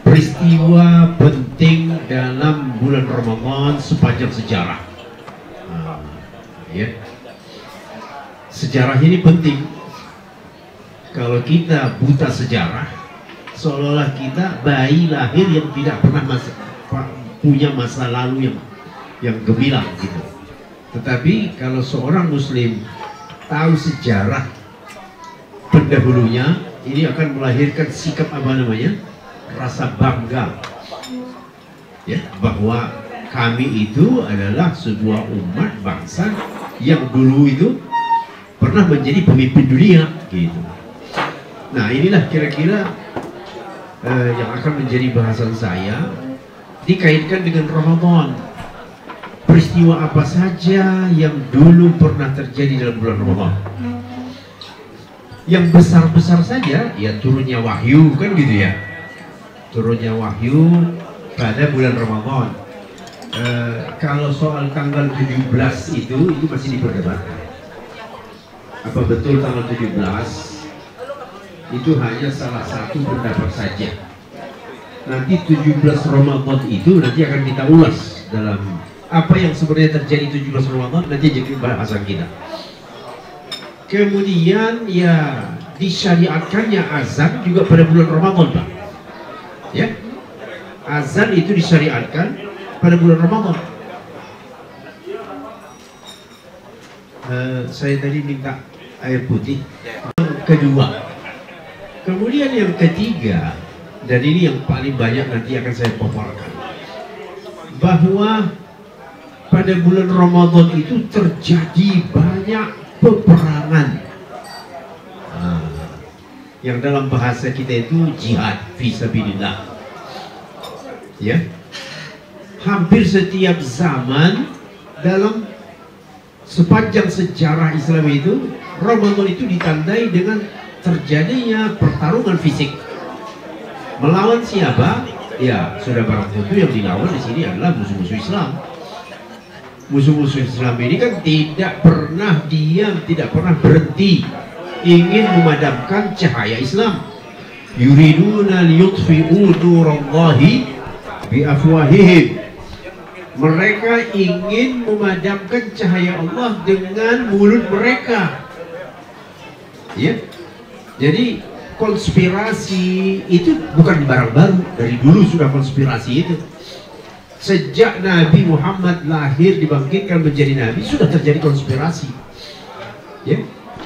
peristiwa penting dalam bulan Ramadan sepanjang sejarah. Ya. Sejarah ini penting. Kalau kita buta sejarah, seolah-olah kita bayi lahir yang tidak pernah punya masa lalu yang gemilang gitu. Tetapi kalau seorang muslim tahu sejarah pendahulunya, ini akan melahirkan sikap apa namanya? Rasa bangga. Ya, bahwa kami itu adalah sebuah umat bangsa yang dulu itu pernah menjadi pemimpin dunia gitu. Nah, inilah kira-kira yang akan menjadi bahasan saya, dikaitkan dengan Ramadan. Peristiwa apa saja yang dulu pernah terjadi dalam bulan Ramadan. Yang besar-besar saja, ya turunnya wahyu, kan gitu ya. Turunnya wahyu pada bulan Ramadan. Kalau soal tanggal 17 itu masih diperdebatkan. Apa betul tanggal 17 itu hanya salah satu pendapat saja. Nanti 17 Ramadan itu nanti akan kita ulas dalam apa yang sebenarnya terjadi 17 Ramadan, nanti jadi bahasan kita. Kemudian ya disyariatkannya azan juga pada bulan Ramadan, Pak. Ya, azan itu disyariatkan pada bulan Ramadan. Saya tadi minta air putih. Yang kedua, kemudian yang ketiga, dan ini yang paling banyak nanti akan saya paparkan, bahwa pada bulan Ramadan itu terjadi banyak peperangan, yang dalam bahasa kita itu jihad fisabilillah. Ya, hampir setiap zaman dalam sepanjang sejarah Islam itu, Ramadan itu ditandai dengan terjadinya pertarungan fisik. Melawan siapa? Ya, sudah barang tentu yang dilawan di sini adalah musuh-musuh Islam. Musuh-musuh Islam ini kan tidak pernah diam, tidak pernah berhenti ingin memadamkan cahaya Islam. Yuriduna liyutfi'u nurallahi biafwahihim. Mereka ingin memadamkan cahaya Allah dengan mulut mereka. Ya. Jadi konspirasi itu bukan barang baru, dari dulu sudah konspirasi itu. Sejak Nabi Muhammad lahir dibangkitkan menjadi Nabi sudah terjadi konspirasi. Ya.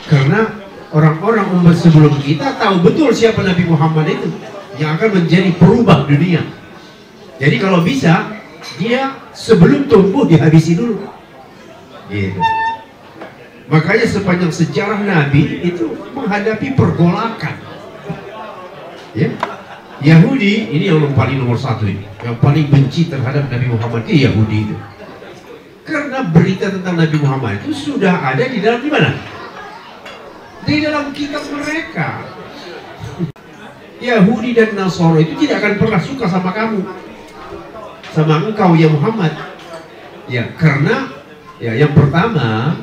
Karena orang-orang umat sebelum kita tahu betul siapa Nabi Muhammad itu yang akan menjadi perubah dunia. Jadi kalau bisa dia sebelum tumbuh dihabisi dulu. Gitu. Makanya sepanjang sejarah Nabi itu menghadapi pergolakan. Ya. Yahudi ini yang paling nomor satu ini, yang paling benci terhadap Nabi Muhammad itu Yahudi itu. Karena berita tentang Nabi Muhammad itu sudah ada di dalam mana? Di dalam kitab mereka. Yahudi dan Nasara itu tidak akan pernah suka sama kamu, sama engkau ya Muhammad. Ya, karena ya yang pertama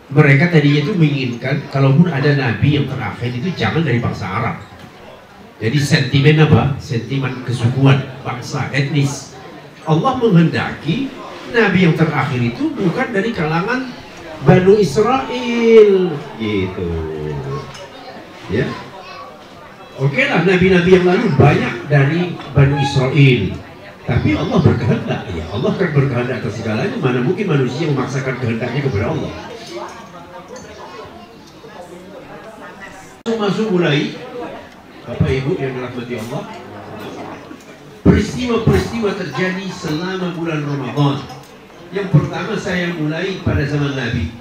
mereka tadinya itu menginginkan kalaupun ada nabi yang terakhir itu jangan dari bangsa Arab. Jadi sentimen apa? Sentimen kesukuan, bangsa, etnis. Allah menghendaki nabi yang terakhir itu bukan dari kalangan Banu Israel, gitu. Ya, oke lah, nabi-nabi yang lalu banyak dari Banu Israel. Tapi Allah berkehendak, ya Allah kan berkehendak atas segalanya. Mana mungkin manusia memaksakan kehendaknya kepada Allah. Masuk mulai, Bapak Ibu yang dirahmati Allah, peristiwa-peristiwa terjadi selama bulan Ramadan. Yang pertama saya mulai pada zaman Nabi.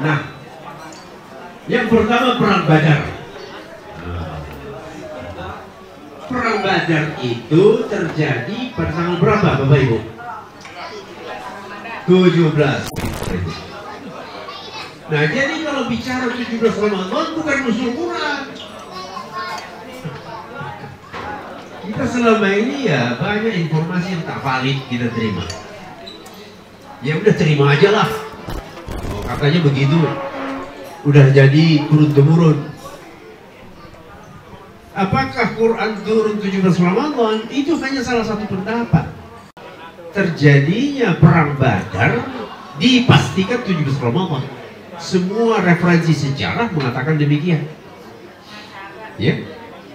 Nah, yang pertama perang Badar. Perang Badar itu terjadi pada tanggal berapa Bapak Ibu? 17. Nah, jadi kalau bicara 17 Ramadan bukan musuh Quran. Kita selama ini ya banyak informasi yang tak valid kita terima. Ya udah terima aja lah. Oh, katanya begitu. Udah jadi turun-temurun. apakah Quran turun 17 Ramadan? Itu hanya salah satu pendapat. Terjadinya perang Badar dipastikan 17 Ramadan. Semua referensi sejarah mengatakan demikian. Ya.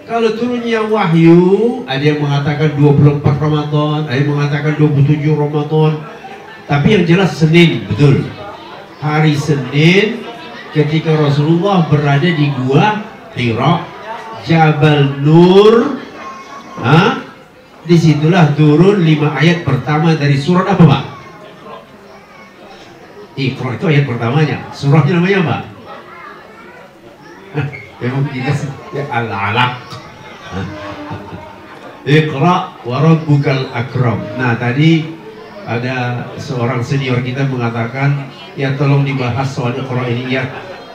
Kalau turunnya wahyu, ada yang mengatakan 24 Ramadan, ada yang mengatakan 27 Ramadan. Tapi yang jelas Senin, betul. Hari Senin ketika Rasulullah berada di gua Hira, Jabal Nur, disitulah turun 5 ayat pertama dari surat apa, Pak? Iqra itu ayat pertamanya. Surahnya namanya apa? Memang kita ya, Al-Alaq. Iqra wa rabbukal akram. Nah, tadi ada seorang senior kita mengatakan, ya tolong dibahas soal Iqra ini ya.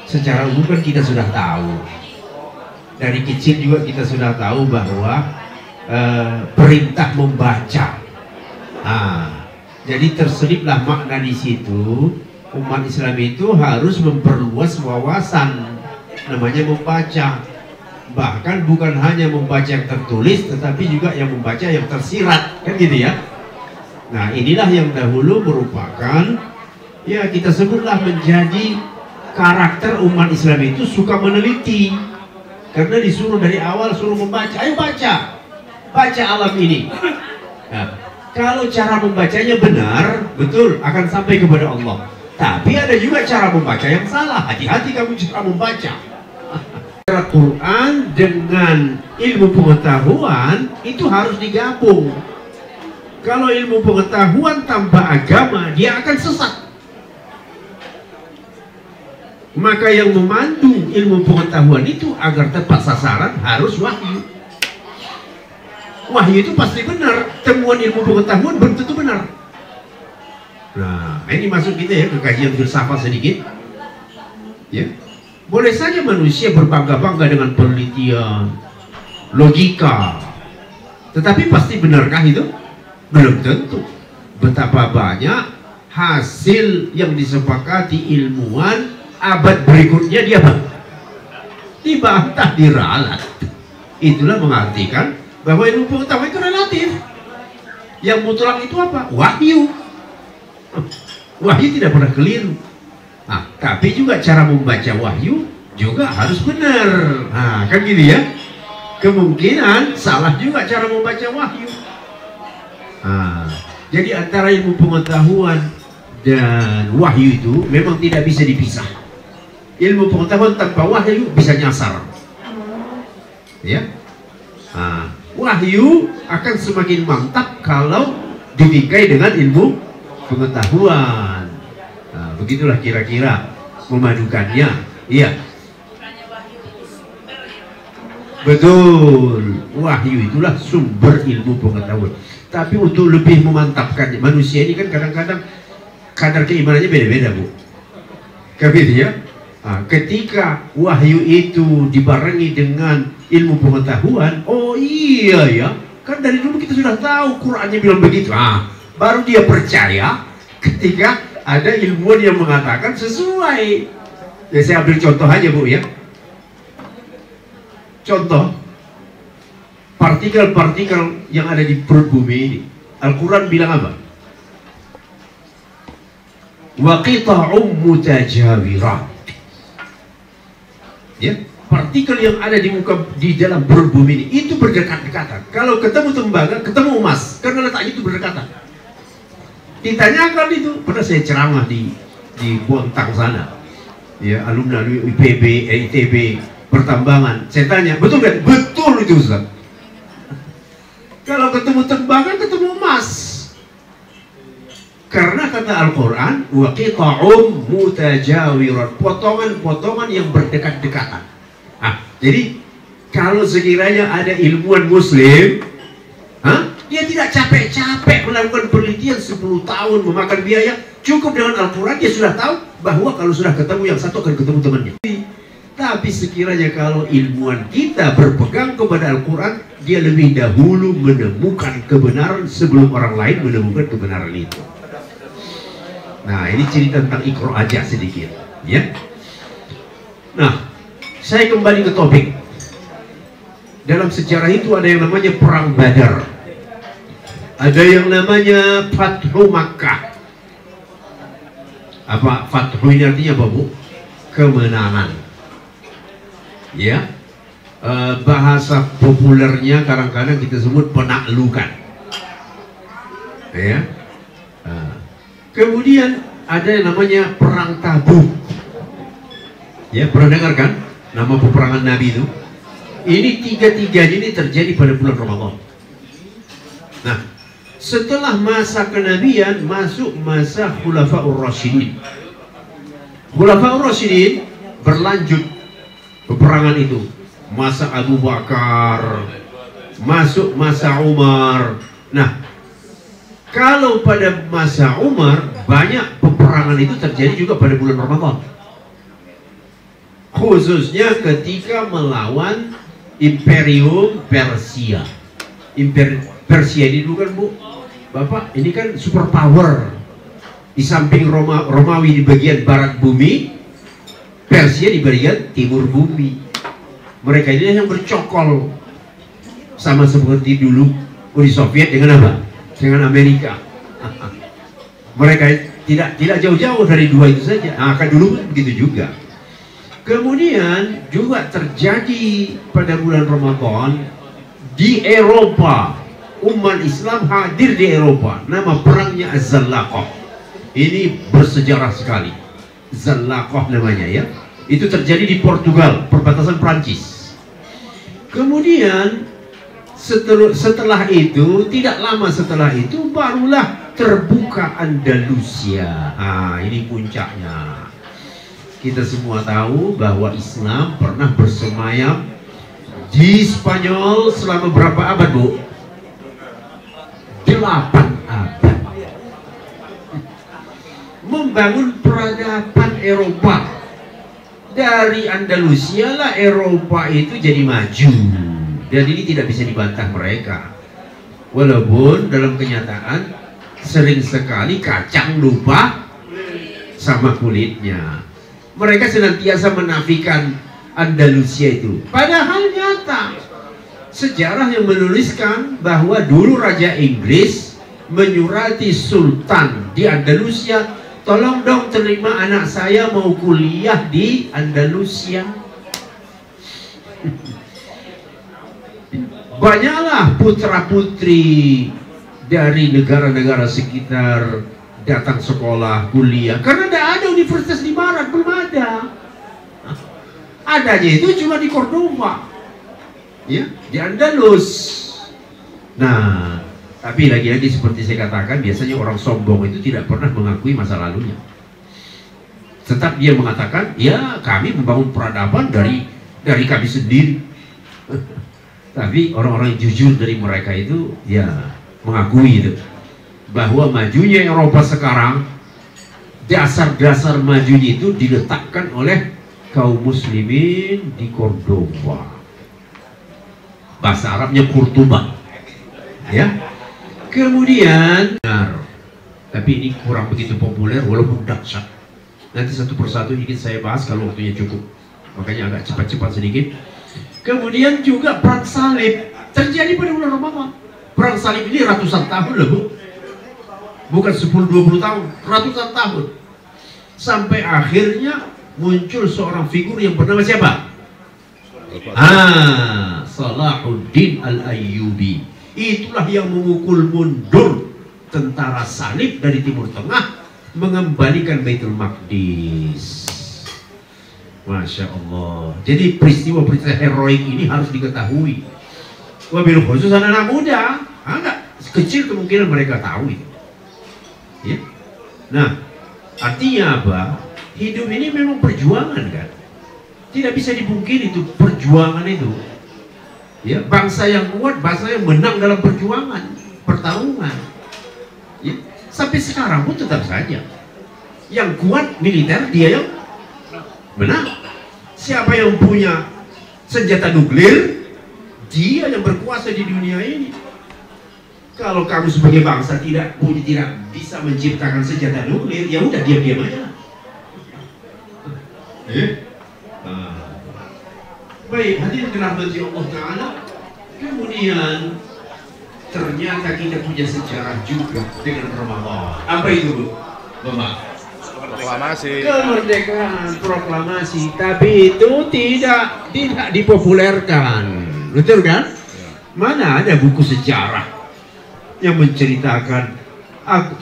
Secara umum kan kita sudah tahu. Dari kecil juga kita sudah tahu bahwa perintah membaca. Jadi terseliplah makna di situ. Umat Islam itu harus memperluas wawasan, namanya membaca. Bahkan bukan hanya membaca yang tertulis, tetapi juga yang membaca yang tersirat, kan gitu ya. Nah, inilah yang dahulu merupakan, ya kita sebutlah menjadi karakter umat Islam itu suka meneliti. Karena disuruh dari awal suruh membaca, ayo baca, baca alam ini. Nah, kalau cara membacanya benar, betul akan sampai kepada Allah. Tapi ada juga cara membaca yang salah. Hati-hati kamu cara membaca. Cara Quran dengan ilmu pengetahuan itu harus digabung. Kalau ilmu pengetahuan tanpa agama, dia akan sesat. Maka yang memandu ilmu pengetahuan itu agar tepat sasaran harus wahyu. Wahyu itu pasti benar. Temuan ilmu pengetahuan belum tentu benar. Nah, ini masuk kita ya ke kajian filsafat sedikit. Ya, boleh saja manusia berbangga-bangga dengan penelitian, logika, tetapi pasti benarkah itu? Belum tentu. Betapa banyak hasil yang disepakati ilmuwan abad berikutnya dia dibantah, diralat. Itulah mengartikan bahwa ilmu pengetahuan itu relatif. Yang mutlak itu apa? Wahyu. Wahyu tidak pernah keliru. Nah, tapi juga cara membaca wahyu juga harus benar. Nah, kan gitu ya. Kemungkinan salah juga cara membaca wahyu. Nah, jadi antara ilmu pengetahuan dan wahyu itu memang tidak bisa dipisah. Ilmu pengetahuan tanpa wahyu bisa nyasar. Ya. Nah, wahyu akan semakin mantap kalau dibingkai dengan ilmu pengetahuan. Nah, begitulah kira-kira memadukannya. Iya. Betul. Wahyu itulah sumber ilmu pengetahuan. Tapi untuk lebih memantapkannya, manusia ini kan kadang-kadang kadar keimanannya beda-beda, Bu. Gitu ya. Nah, ketika wahyu itu dibarengi dengan ilmu pengetahuan, oh iya ya, kan dari dulu kita sudah tahu Qurannya bilang begitu. Baru dia percaya ketika ada ilmuwan yang mengatakan sesuai. Ya, saya ambil contoh aja, Bu ya. Contoh partikel-partikel yang ada di perut bumi ini. Al-Quran bilang apa? Wa qita'um mutajawirat. Ya, partikel yang ada di dalam perut bumi ini itu berdekat-dekatan. Kalau ketemu tembaga, ketemu emas, karena letaknya itu berdekatan. Ditanyakan itu, pernah saya ceramah di Bontang sana, ya, alumni IPB, ITB, pertambangan. Saya tanya, betul kan? Betul itu, Ustaz. Kalau ketemu tembaga, ketemu emas. Karena kata Al-Quran, wa qita'um mutajawirat, potongan-potongan yang berdekat-dekatan. Jadi kalau sekiranya ada ilmuwan Muslim, dia tidak capek-capek melakukan penelitian 10 tahun memakan biaya, cukup dengan Al-Quran dia sudah tahu bahwa kalau sudah ketemu yang satu akan ketemu temannya. Tapi sekiranya kalau ilmuwan kita berpegang kepada Al-Quran, dia lebih dahulu menemukan kebenaran sebelum orang lain menemukan kebenaran itu. Nah, ini cerita tentang Iqra aja sedikit, ya. Nah, saya kembali ke topik. dalam sejarah itu ada yang namanya Perang Badar, ada yang namanya Fathu Makkah. Apa Fathu ini artinya apa, Bu? Kemenangan. Ya, bahasa populernya kadang-kadang kita sebut penaklukan. Ya. Kemudian ada yang namanya Perang Tabuk. Ya, pernah dengar kan nama peperangan Nabi itu? Ini tiga-tiganya ini terjadi pada bulan Ramadan. Nah, setelah masa kenabian masuk masa Khulafaur Rasyidin. Khulafaur Rasyidin berlanjut peperangan itu. Masa Abu Bakar, masuk masa Umar. Nah, kalau pada masa Umar banyak peperangan itu terjadi juga pada bulan Ramadan. Khususnya ketika melawan Imperium Persia. Persia ini dulu kan, Bu, Bapak, ini kan superpower. Di samping Romawi di bagian barat bumi, Persia di bagian timur bumi. Mereka ini yang bercokol, sama seperti dulu Uni Soviet dengan apa? Dengan Amerika. Mereka tidak jauh-jauh dari dua itu saja. Nah, kan dulu begitu juga. Kemudian juga terjadi pada bulan Ramadan di Eropa. Umat Islam hadir di Eropa. Nama perangnya Az-Zallaqah. Ini bersejarah sekali. Zallaqah namanya, ya. Itu terjadi di Portugal, perbatasan Prancis. Kemudian setelah itu, tidak lama setelah itu barulah terbuka Andalusia. Nah, ini puncaknya. Kita semua tahu bahwa Islam pernah bersemayam di Spanyol selama berapa abad, Bu? 8 abad. Membangun peradaban Eropa. Dari Andalusia lah Eropa itu jadi maju. Dan ini tidak bisa dibantah mereka. Walaupun dalam kenyataan sering sekali kacang lupa sama kulitnya. Mereka senantiasa menafikan Andalusia itu. Padahal nyata sejarah yang menuliskan bahwa dulu Raja Inggris menyurati Sultan di Andalusia, tolong dong terima anak saya mau kuliah di Andalusia. Banyaklah putra-putri dari negara-negara sekitar datang sekolah, kuliah, karena tidak ada universitas di barat, belum ada. Adanya itu cuma di Cordoba, ya, di Andalus. Nah, tapi lagi-lagi seperti saya katakan, biasanya orang sombong itu tidak pernah mengakui masa lalunya. Tetap dia mengatakan, ya kami membangun peradaban dari kami sendiri. Tapi orang-orang yang jujur dari mereka itu, ya mengakui itu bahwa majunya Eropa sekarang, dasar-dasar majunya itu diletakkan oleh kaum muslimin di Cordoba. Bahasa Arabnya Kurtuba, ya. Kemudian, tapi ini kurang begitu populer walaupun dahsyat. Nanti satu persatu ingin saya bahas kalau waktunya cukup, makanya agak cepat-cepat sedikit. Kemudian juga perang salib terjadi pada bulan Ramadan. Perang salib ini ratusan tahun loh, Bu. Bukan 10-20 tahun, ratusan tahun. Sampai akhirnya muncul seorang figur yang bernama siapa? Salahuddin Al-Ayyubi. Itulah yang memukul mundur tentara salib dari Timur Tengah, mengembalikan Baitul Maqdis. Masya Allah. Jadi peristiwa-peristiwa heroik ini harus diketahui. Wabil khusus anak-anak muda, enggak kecil kemungkinan mereka tahu itu. Ya. Nah, artinya apa? Hidup ini memang perjuangan, kan? Tidak bisa dipungkiri itu perjuangan itu. Ya, bangsa yang kuat, bangsa yang menang dalam perjuangan, pertarungan. Ya, sampai sekarang pun tetap saja. Yang kuat militer dia yang menang. Siapa yang punya senjata nuklir, dia yang berkuasa di dunia ini. Kalau kamu sebagai bangsa tidak bisa menciptakan senjata nuklir, ya udah diam-diam aja. Baik, hadirin dirahmati Allah Ta'ala, Kemudian ternyata kita punya sejarah juga dengan Ramadan. Apa itu, Bu? Bapak? Proklamasi. Kemerdekaan, proklamasi, tapi itu tidak dipopulerkan, betul kan? Mana ada buku sejarah yang menceritakan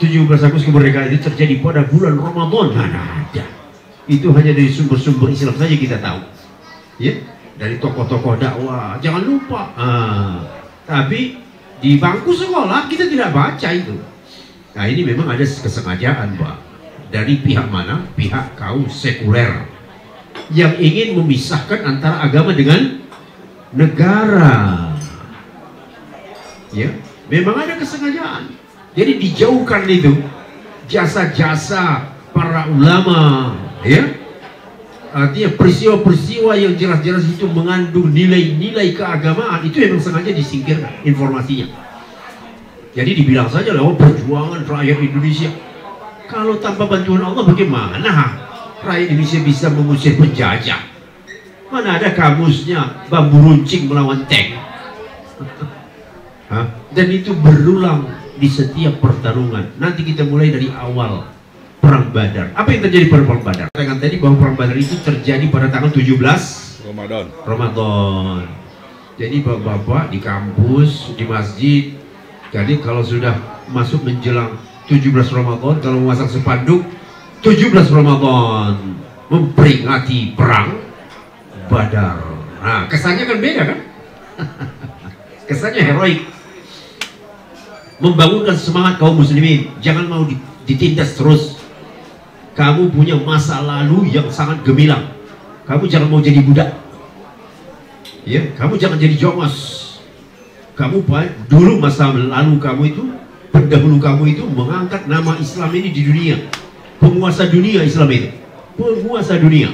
17 Agustus kemerdekaan itu terjadi pada bulan Ramadan? Mana ada? Itu hanya dari sumber-sumber Islam saja kita tahu, ya, dari tokoh-tokoh dakwah. Jangan lupa. Tapi di bangku sekolah kita tidak baca itu. Nah, ini memang ada kesengajaan, Pak. Dari pihak mana? Pihak kaum sekuler yang ingin memisahkan antara agama dengan negara. Ya, memang ada kesengajaan. Jadi dijauhkan itu jasa-jasa para ulama, ya. Artinya peristiwa-peristiwa yang jelas-jelas itu mengandung nilai-nilai keagamaan itu memang sengaja disingkirkan informasinya. Jadi dibilang saja lewat perjuangan rakyat Indonesia. Kalau tanpa bantuan Allah bagaimana rakyat Indonesia bisa mengusir penjajah? Mana ada kamusnya bambu runcing melawan tank? Dan itu berulang di setiap pertarungan. Nanti kita mulai dari awal Perang Badar. Apa yang terjadi pada Perang Badar? Katakan tadi bahwa Perang Badar itu terjadi pada tanggal 17 Ramadan. Jadi bapak-bapak di kampus, di masjid, jadi kalau sudah masuk menjelang 17 Ramadan, kalau memasang spanduk 17 Ramadan memperingati Perang Badar. Nah, kesannya kan beda kan? Kesannya heroik, membangunkan semangat kaum muslimin. Jangan mau ditindas terus. Kamu punya masa lalu yang sangat gemilang. Kamu jangan mau jadi budak, ya. Kamu jangan jadi jongos. Kamu dulu masa lalu kamu itu, pendahulu kamu itu mengangkat nama Islam ini di dunia. Penguasa dunia Islam itu, penguasa dunia.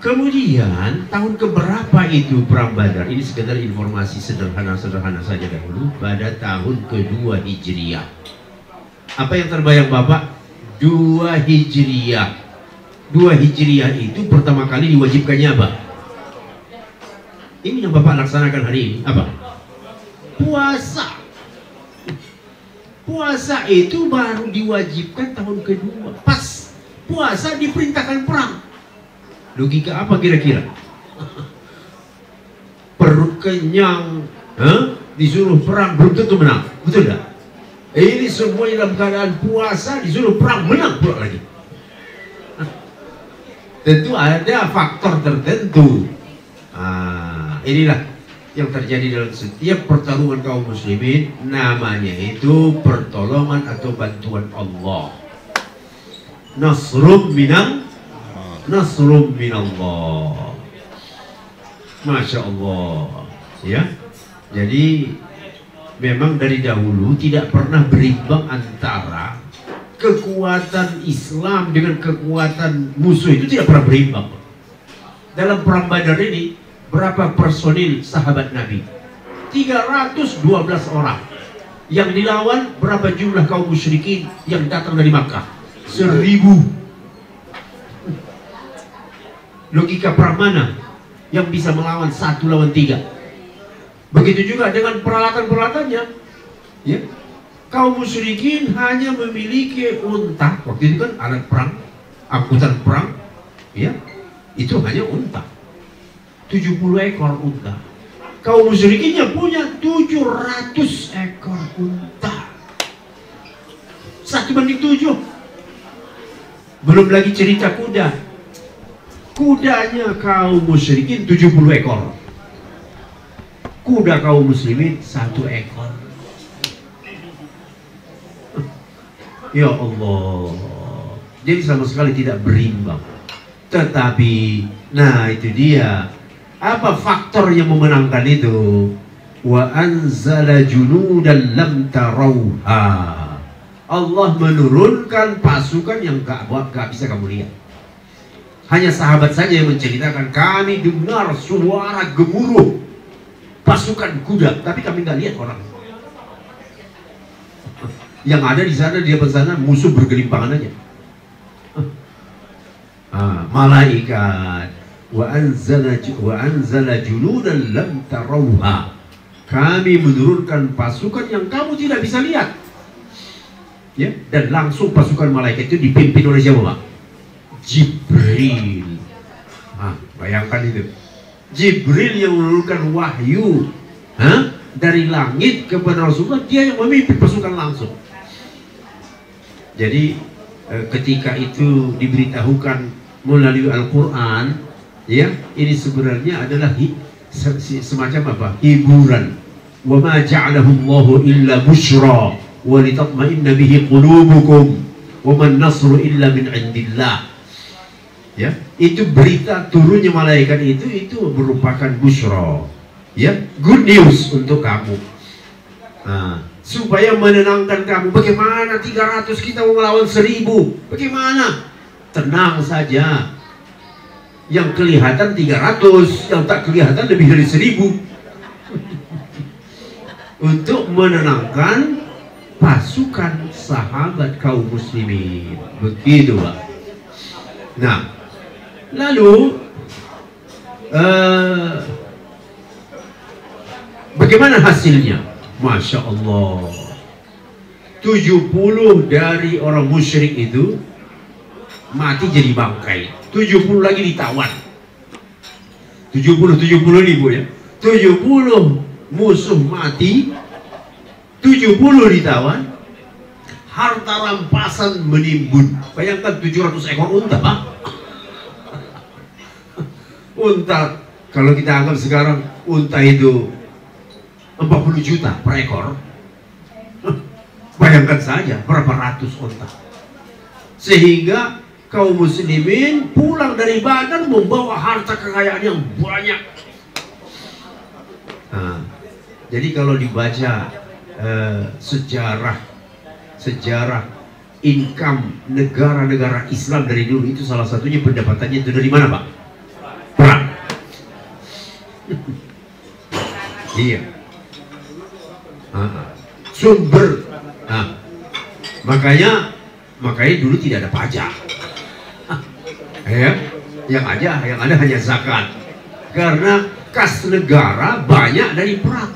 Kemudian tahun keberapa itu Perang Badar? Ini sekedar informasi sederhana saja dahulu. Pada tahun kedua Hijriah. Apa yang terbayang Bapak? 2 Hijriah. 2 Hijriah itu pertama kali diwajibkannya apa? Ini yang Bapak laksanakan hari ini apa? Puasa. Puasa itu baru diwajibkan tahun kedua. Pas puasa diperintahkan perang. Logika apa kira-kira? Perut kenyang, disuruh perang belum tentu menang, betul tidak? Ini semua dalam keadaan puasa disuruh perang, menang pula lagi. Tentu ada faktor tertentu. Inilah yang terjadi dalam setiap pertarungan kaum muslimin. Namanya itu pertolongan atau bantuan Allah. Nasrum minallah. Masya Allah, ya. Jadi memang dari dahulu tidak pernah berimbang antara kekuatan Islam dengan kekuatan musuh, itu tidak pernah berimbang. Dalam Perang Badar ini berapa personil sahabat Nabi? 312 orang. Yang dilawan berapa jumlah kaum musyrikin yang datang dari Makkah? 1000. Logika perang mana yang bisa melawan 1 lawan 3? Begitu juga dengan peralatan-peralatannya, ya. Kaum musyrikin hanya memiliki unta. Waktu itu kan alat perang, angkutan perang, ya, itu hanya unta. 70 ekor unta. Kaum musyrikinnya punya 700 ekor unta. 1:7. Belum lagi cerita kuda. Kudanya kaum musyrikin 70 ekor. Kuda kaum muslimin 1 ekor. Ya Allah. Jadi sama sekali tidak berimbang. Tetapi, nah itu dia. Apa faktor yang memenangkan itu? Wa anzala junudan lam tarauha. Allah menurunkan pasukan yang gak bisa kamu lihat. Hanya sahabat saja yang menceritakan, kami dengar suara gemuruh pasukan kuda, tapi kami nggak lihat orang. Yang ada di sana, di depan sana musuh bergelimpangan aja. Malaikat wa anzala juludan lam tarawha. Kami menurunkan pasukan yang kamu tidak bisa lihat. Ya, dan langsung pasukan malaikat itu dipimpin oleh siapa, Pak? Jibril. Bayangkan itu. Jibril yang menurunkan wahyu dari langit kepada Rasulullah, dia yang memimpin pasukan langsung. Jadi ketika itu diberitahukan melalui Al-Quran, ya, ini sebenarnya adalah semacam apa? Hiburan. Wa ma ja'alahu Allahu illa busyra wa litatma'inna bihi qulubukum wa man nasru illa min indillah. Ya, itu berita turunnya malaikat itu merupakan busyra, ya, good news untuk kamu. Supaya menenangkan kamu. Bagaimana 300 kita mau melawan 1000? Bagaimana? Tenang saja. Yang kelihatan 300, yang tak kelihatan lebih dari 1000. Untuk menenangkan pasukan sahabat kaum muslimin. Begitu, Pak. Nah, lalu bagaimana hasilnya? Masya Allah, 70 dari orang musyrik itu mati jadi bangkai, 70 lagi ditawan. 70 ribu, ya. 70 musuh mati, 70 ditawan, harta rampasan menimbun. Bayangkan 700 ekor unta, Pak. Unta, kalau kita anggap sekarang unta itu 40 juta per ekor. Bayangkan saja berapa ratus unta. Sehingga kaum muslimin pulang dari Badar membawa harta kekayaan yang banyak. Jadi kalau dibaca sejarah income negara-negara Islam dari dulu, itu salah satunya pendapatannya itu dari mana, Pak? Perang. Iya. Sumber. Makanya dulu tidak ada pajak. Ya, yang ada hanya zakat. Karena kas negara banyak dari perang.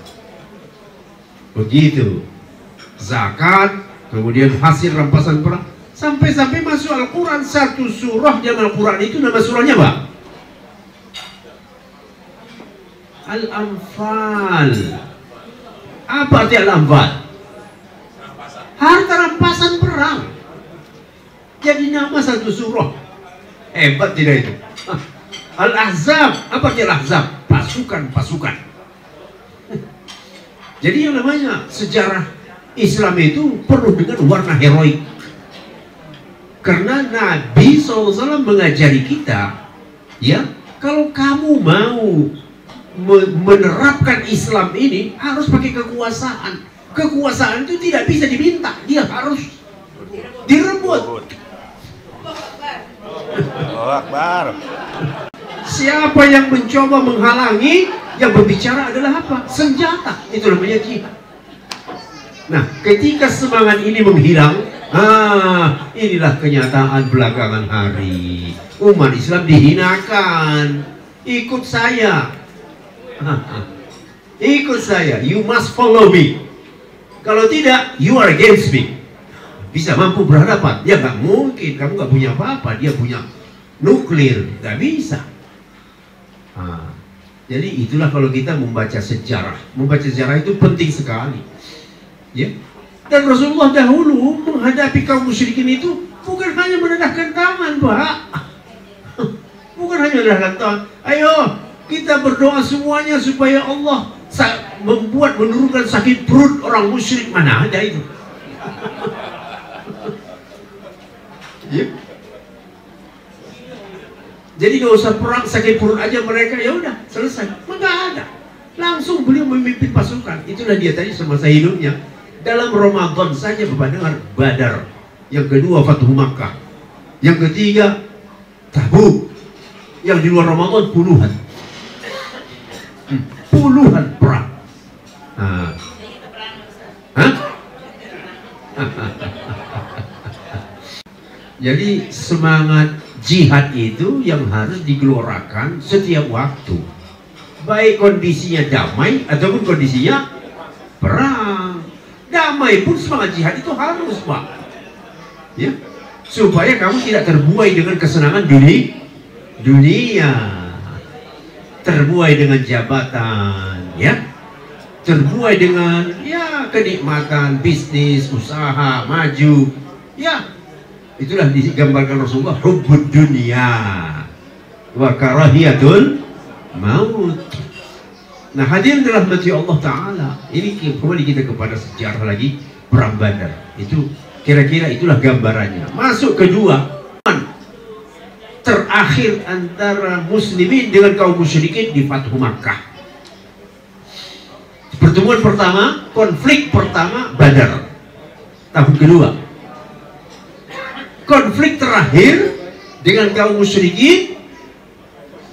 Begitu. Zakat, kemudian hasil rampasan perang, sampai masuk Al-Quran. Satu surah dalam Al-Quran itu nama surahnya, Pak? Al-Anfal. Apa arti Al-Anfal? Harta rampasan perang. Jadi nama satu surah. Hebat tidak itu? Al-Ahzab. Apa arti Al-Ahzab? Pasukan. Jadi yang namanya sejarah Islam itu penuh dengan warna heroik. Karena Nabi SAW mengajari kita, ya, kalau kamu mau menerapkan Islam ini harus pakai kekuasaan. Kekuasaan itu tidak bisa diminta, dia harus direbut. Allahu Akbar. Siapa yang mencoba menghalangi, yang berbicara adalah apa? Senjata. Itu namanya jihad. Nah, ketika semangat ini menghilang, inilah kenyataan belakangan hari. Umat Islam dihinakan. Ikut saya. Ikut saya. You must follow me. Kalau tidak, you are against me. Bisa mampu berhadapan? Ya nggak mungkin. Kamu nggak punya apa-apa. Dia punya nuklir. Nggak bisa. Jadi itulah kalau kita membaca sejarah. Membaca sejarah itu penting sekali. Ya. Dan Rasulullah dahulu menghadapi kaum musyrikin itu bukan hanya menendahkan tangan, Pak. Bukan hanya menendahkan tangan. Ayo, kita berdoa semuanya supaya Allah menurunkan sakit perut orang musyrik. Mana ada itu? Ya. Jadi gak usah perang, sakit perut aja mereka, ya udah selesai. Enggak ada. Langsung beliau memimpin pasukan. Itulah dia tadi semasa hidupnya. Dalam Ramadan saja Bapak dengar Badar. Yang kedua Fathu Makkah. Yang ketiga Tabuk. Yang di luar Ramadan puluhan. Puluhan perang. Jadi semangat jihad itu yang harus digelorakan setiap waktu, baik kondisinya damai ataupun kondisinya perang. Damai pun semangat jihad itu harus, Pak, ya, supaya kamu tidak terbuai dengan kesenangan dunia, terbuai dengan jabatan, ya, terbuai dengan ya kenikmatan bisnis, usaha, maju, ya. Itulah digambarkan Rasulullah, hubbud dunia wa karahiyatul maut. Nah, hadirin dirahmati Allah Ta'ala, ini kembali kita kepada sejarah lagi perang Badar. Itu kira-kira itulah gambarannya. Masuk kedua, terakhir antara muslimin dengan kaum musyrikin di Fathu Makkah. Pertemuan pertama, konflik pertama Badar tahun kedua. Konflik terakhir dengan kaum musyrikin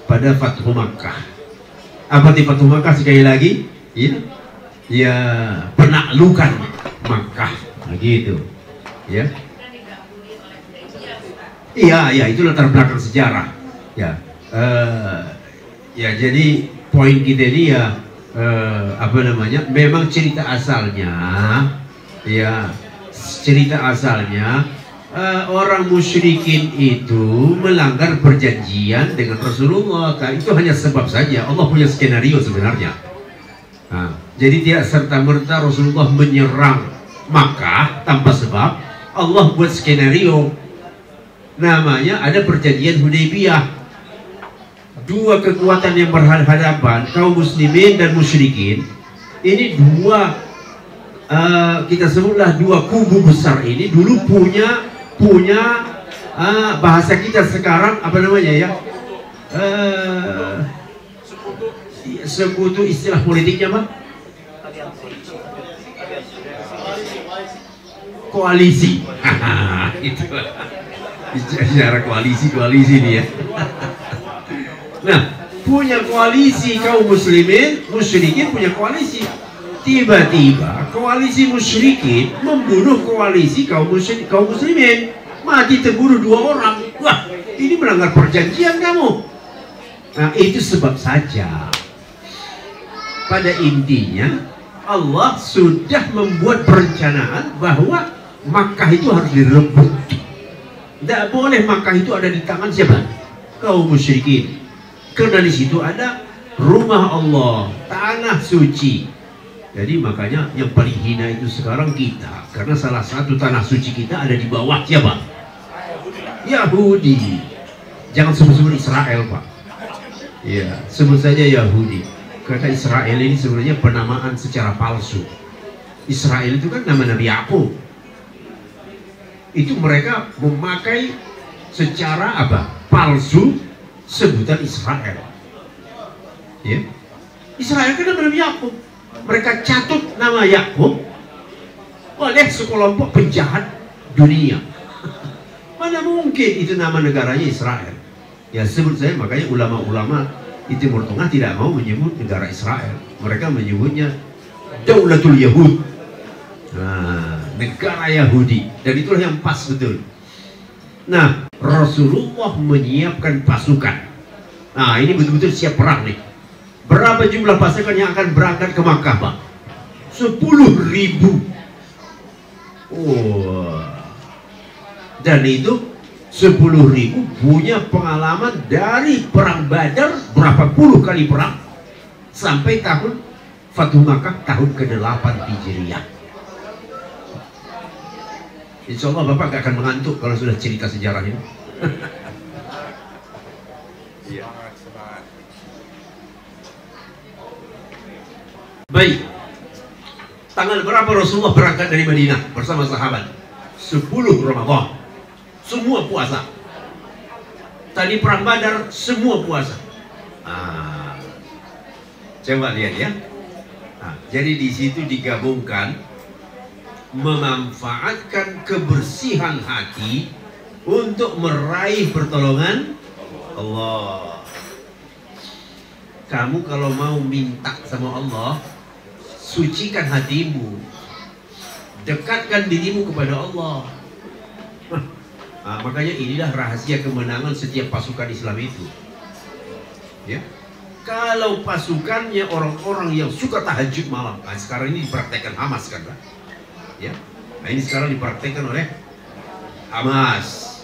pada Fathu Makkah. Apa di Fathu Makkah sekali lagi? Ya, penaklukan Makkah, begitu. Ya. Iya, itu latar belakang sejarah. Ya, ya, jadi poin kita ini ya, apa namanya? Memang cerita asalnya, ya, cerita asalnya. Orang musyrikin itu melanggar perjanjian dengan Rasulullah. Itu hanya sebab saja. Allah punya skenario sebenarnya. Nah, jadi tidak serta-merta Rasulullah menyerang Makkah tanpa sebab. Allah buat skenario. Namanya ada perjanjian Hudaybiyah. Dua kekuatan yang berhadapan, kaum muslimin dan musyrikin. Ini dua, kita sebutlah dua kubu besar ini dulu punya bahasa kita sekarang apa namanya ya, sekutu, istilah politiknya apa? Koalisi. Itu bicara koalisi nih ya. Nah, punya koalisi kaum muslimin, musyrikin punya koalisi. Tiba-tiba koalisi musyrikin membunuh koalisi kaum muslimin, mati terbunuh 2 orang. Wah, ini melanggar perjanjian kamu. Nah, itu sebab saja pada intinya Allah sudah membuat perencanaan bahwa Makkah itu harus direbut. Tidak boleh Makkah itu ada di tangan siapa? Kaum musyrikin. Karena di situ ada rumah Allah, tanah suci. Jadi makanya yang paling hina itu sekarang kita, karena salah satu tanah suci kita ada di bawah siapa? Yahudi. Jangan sebut-sebut Israel, Pak. Ya, sebut saja Yahudi. Karena Israel ini sebenarnya penamaan secara palsu. Israel itu kan nama Nabi Yakub. Itu mereka memakai secara apa? Palsu sebutan Israel. Ya. Israel kan nama Nabi Yakub. Mereka catut nama Yakub oleh sekelompok penjahat dunia. Mana mungkin itu nama negaranya Israel? Ya, sebut saya, makanya ulama-ulama di Timur Tengah tidak mau menyebut negara Israel. Mereka menyebutnya Daulatul Yahud. Nah, negara Yahudi. Dan itulah yang pas betul. Nah, Rasulullah menyiapkan pasukan. Nah, ini betul-betul siap perang nih. Berapa jumlah pasukan yang akan berangkat ke Makkah, Pak? 10.000. Oh. Dan itu 10.000 punya pengalaman dari perang Badar berapa puluh kali perang sampai tahun Fathu Makkah tahun ke-8 Hijriah. Insya Allah Bapak gak akan mengantuk kalau sudah cerita sejarah ini. Baik, tanggal berapa Rasulullah berangkat dari Madinah bersama sahabat? 10 Ramadan. Semua puasa. Tadi perang Badar semua puasa. Coba lihat ya. Jadi di situ digabungkan memanfaatkan kebersihan hati untuk meraih pertolongan Allah. Kamu kalau mau minta sama Allah, sucikan hatimu, dekatkan dirimu kepada Allah. Nah, makanya inilah rahasia kemenangan setiap pasukan Islam itu. Ya, kalau pasukannya orang-orang yang suka tahajud malam, nah sekarang ini dipraktekkan Hamas kan, ya. Nah ini sekarang dipraktekkan oleh Hamas.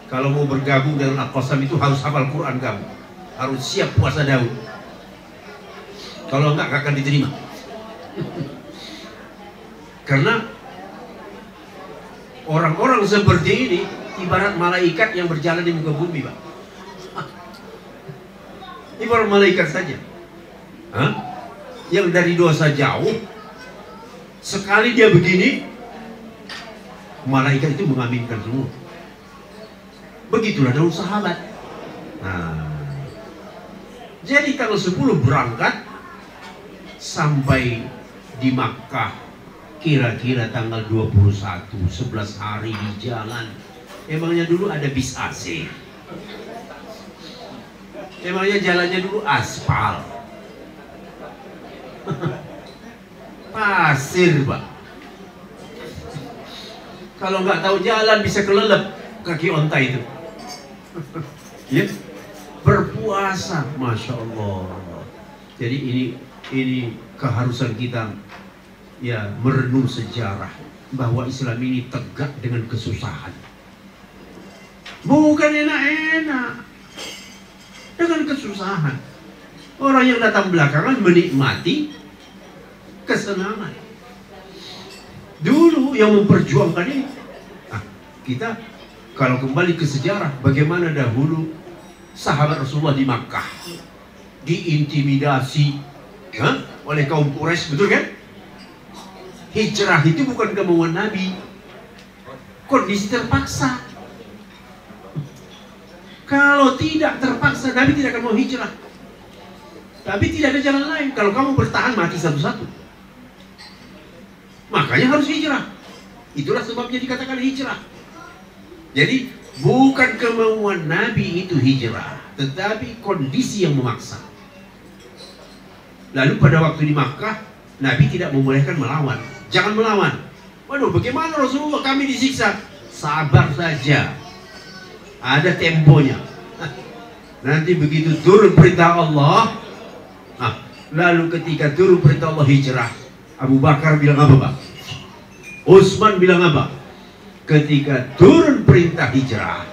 Kalau mau bergabung dengan Al-Qassam itu harus hafal Quran kamu, harus siap puasa Daud. Kalau enggak akan diterima. Karena orang-orang seperti ini ibarat malaikat yang berjalan di muka bumi, Pak. Ibarat malaikat saja. Hah? Yang dari dosa jauh, sekali dia begini, malaikat itu mengaminkan semua. Begitulah daun sahabat. Nah, jadi tanggal 10 berangkat sampai di Makkah kira-kira tanggal 21, 11 hari di jalan. Emangnya dulu ada bis AC? Emangnya jalannya dulu aspal? Pasir, Pak. Kalau nggak tahu jalan bisa kelelep kaki onta itu. Ya, berpuasa, masya Allah. Jadi ini keharusan kita, ya, merenung sejarah bahwa Islam ini tegak dengan kesusahan. Bukan enak-enak, dengan kesusahan. Orang yang datang belakangan menikmati kesenangan. Dulu yang memperjuangkan ini, kita kalau kembali ke sejarah, bagaimana dahulu sahabat Rasulullah di Makkah diintimidasi oleh kaum Quraisy, betul kan? Hijrah itu bukan kemauan Nabi, kondisi terpaksa. Kalau tidak terpaksa, Nabi tidak akan mau hijrah. Tapi tidak ada jalan lain. Kalau kamu bertahan, mati satu-satu. Makanya harus hijrah. Itulah sebabnya dikatakan hijrah. Jadi bukan kemauan Nabi itu hijrah, tetapi kondisi yang memaksa. Lalu pada waktu di Makkah, Nabi tidak membolehkan melawan. Jangan melawan. Waduh, bagaimana Rasulullah, kami disiksa? Sabar saja, ada temponya. Nanti begitu turun perintah Allah, lalu ketika turun perintah Allah hijrah, Abu Bakar bilang apa, Pak? Utsman bilang apa? Ketika turun perintah hijrah,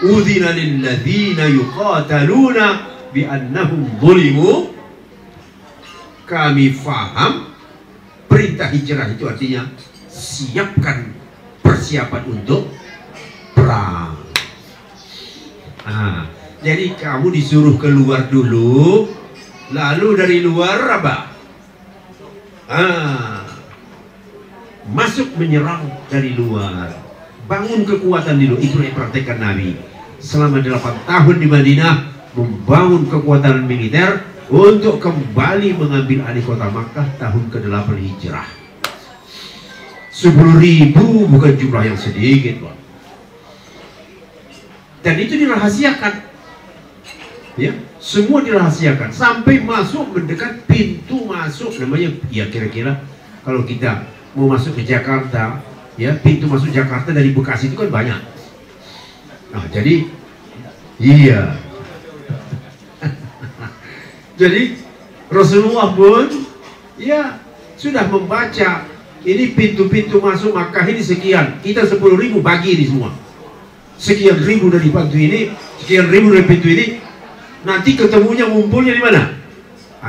udzina lil ladzina yuqataluna bi annahum zulimu. Kami faham perintah hijrah itu artinya siapkan persiapan untuk perang. Jadi kamu disuruh keluar dulu, lalu dari luar apa? Masuk menyerang dari luar, bangun kekuatan dulu. Itu yang praktekkan Nabi selama 8 tahun di Madinah, membangun kekuatan militer untuk kembali mengambil alih kota Makkah tahun ke-8 Hijrah. 10.000 bukan jumlah yang sedikit, Pak. Dan itu dirahasiakan, ya, semua dirahasiakan sampai masuk mendekat pintu masuk, namanya, ya, kira-kira kalau kita mau masuk ke Jakarta, ya, pintu masuk Jakarta dari Bekasi itu kan banyak. Nah, jadi iya. Jadi Rasulullah pun, ya, sudah membaca ini pintu-pintu masuk Makkah ini sekian, kita 10.000 bagi ini semua, sekian ribu dari pintu ini, sekian ribu dari pintu ini. Nanti ketemunya ngumpulnya di mana?